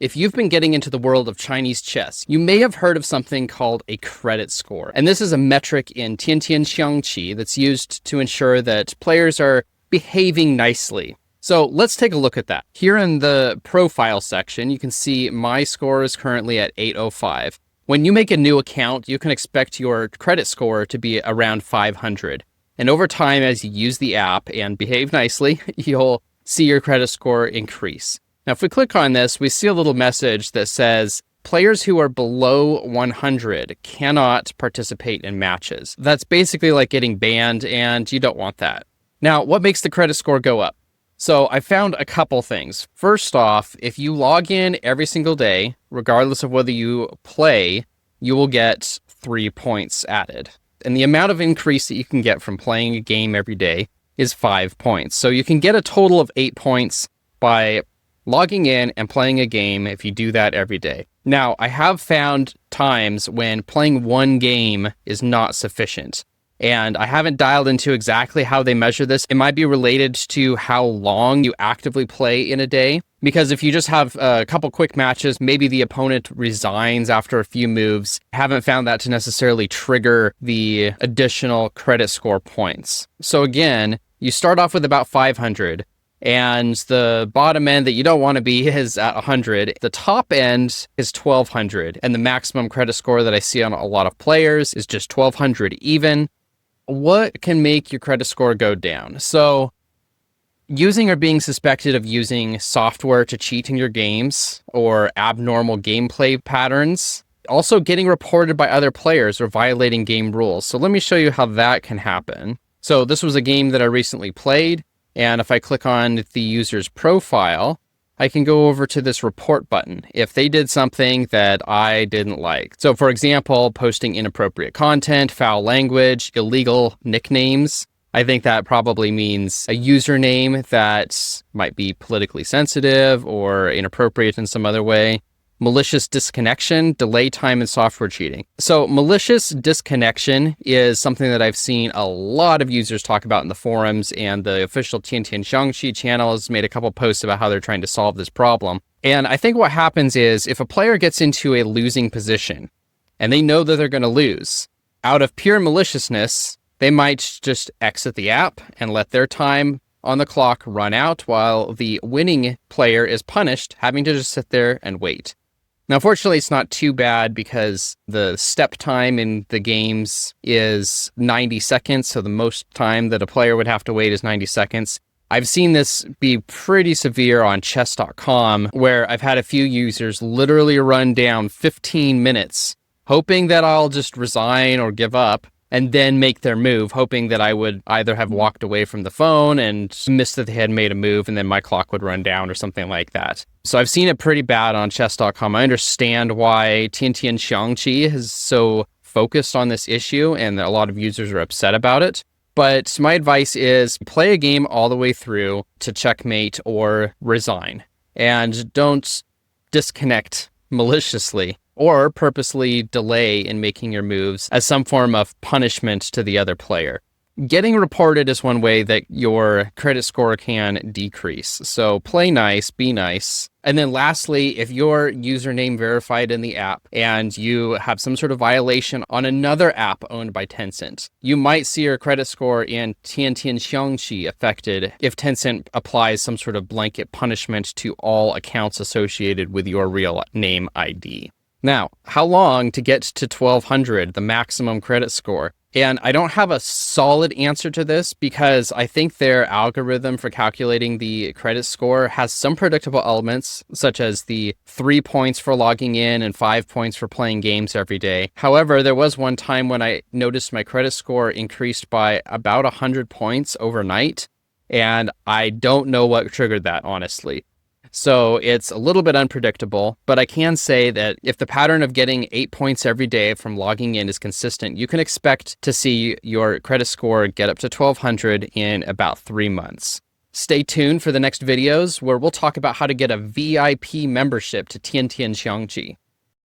If you've been getting into the world of Chinese chess, you may have heard of something called a credit score. And this is a metric in Tiantian Xiangqi that's used to ensure that players are behaving nicely. So let's take a look at that. Here in the profile section, you can see my score is currently at 805. When you make a new account, you can expect your credit score to be around 500. And over time, as you use the app and behave nicely, you'll see your credit score increase. Now, if we click on this, we see a little message that says, players who are below 100 cannot participate in matches. That's basically like getting banned, and you don't want that. Now, what makes the credit score go up? So I found a couple things. First off, if you log in every single day, regardless of whether you play, you will get 3 points added. And the amount of increase that you can get from playing a game every day is 5 points. So you can get a total of 8 points by logging in and playing a game if you do that every day. Now, I have found times when playing one game is not sufficient. And I haven't dialed into exactly how they measure this. It might be related to how long you actively play in a day. Because if you just have a couple quick matches, maybe the opponent resigns after a few moves. I haven't found that to necessarily trigger the additional credit score points. So again, you start off with about 500. And the bottom end that you don't want to be is at 100. The top end is 1200. And the maximum credit score that I see on a lot of players is just 1200 even. What can make your credit score go down? So using or being suspected of using software to cheat in your games or abnormal gameplay patterns. Also getting reported by other players or violating game rules. So let me show you how that can happen. So this was a game that I recently played. And if I click on the user's profile, I can go over to this report button if they did something that I didn't like. So for example, posting inappropriate content, foul language, illegal nicknames. I think that probably means a username that might be politically sensitive or inappropriate in some other way. Malicious disconnection, delay time, and software cheating. So malicious disconnection is something that I've seen a lot of users talk about in the forums, and the official Tiantian Xiangqi channel has made a couple posts about how they're trying to solve this problem. And I think what happens is if a player gets into a losing position and they know that they're going to lose, out of pure maliciousness, they might just exit the app and let their time on the clock run out while the winning player is punished, having to just sit there and wait. Now, fortunately, it's not too bad because the step time in the games is 90 seconds. So the most time that a player would have to wait is 90 seconds. I've seen this be pretty severe on chess.com, where I've had a few users literally run down 15 minutes, hoping that I'll just resign or give up, and then make their move, hoping that I would either have walked away from the phone and missed that they had made a move, and then my clock would run down or something like that. So I've seen it pretty bad on chess.com. I understand why Tiantian Xiangqi is so focused on this issue, and a lot of users are upset about it. But my advice is play a game all the way through to checkmate or resign. And don't disconnect maliciously or purposely delay in making your moves as some form of punishment to the other player. Getting reported is one way that your credit score can decrease. So play nice, be nice. And then lastly, if your username verified in the app and you have some sort of violation on another app owned by Tencent, you might see your credit score in Tiantian Xiangqi affected if Tencent applies some sort of blanket punishment to all accounts associated with your real name ID. Now, how long to get to 1200, the maximum credit score? And I don't have a solid answer to this because I think their algorithm for calculating the credit score has some predictable elements, such as the 3 points for logging in and 5 points for playing games every day. However, there was one time when I noticed my credit score increased by about 100 points overnight, and I don't know what triggered that, honestly. So it's a little bit unpredictable, but I can say that if the pattern of getting 8 points every day from logging in is consistent, you can expect to see your credit score get up to 1200 in about 3 months. Stay tuned for the next videos where we'll talk about how to get a VIP membership to Tiantian Xiangqi.